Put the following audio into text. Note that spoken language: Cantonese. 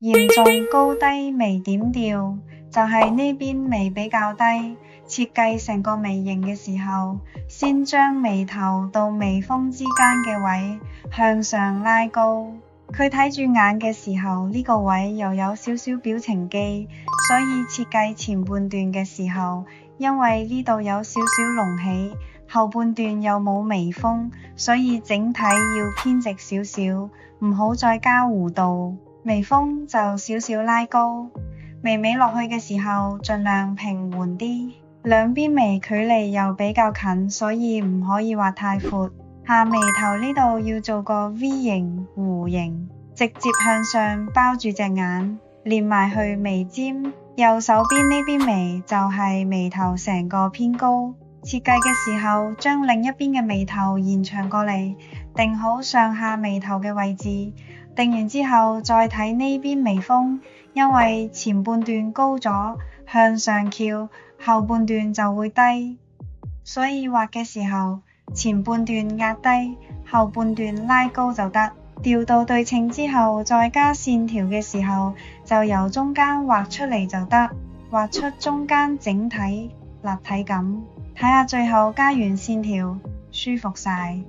嚴重高低眉點調，就係呢邊眉比較低，設計成個眉形嘅時候，先將眉頭到眉峰之間嘅位向上拉高。佢睇住眼嘅時候，呢個位又有少少表情肌，所以設計前半段嘅時候，因為呢度有少少隆起，後半段又冇眉峰，所以整體要偏直少少，唔好再加弧度。眉峰就少少拉高，眉尾落去嘅時候盡量平緩啲，兩邊眉距離又比較近，所以唔可以畫太闊。下眉頭呢度要做個 V 型弧形，直接向上包住隻眼，連埋去眉尖。右手邊呢邊眉就係眉頭成個偏高，設計嘅時候將另一邊嘅眉頭延長過嚟，定好上下眉頭嘅位置。定完之後再睇呢邊眉峰，因為前半段高咗向上翹，後半段就會低，所以畫嘅時候前半段壓低，後半段拉高就得。調到對稱之後再加線條嘅時候，就由中間畫出嚟就得，畫出中間整體立體感。睇下最後加完線條，舒服晒。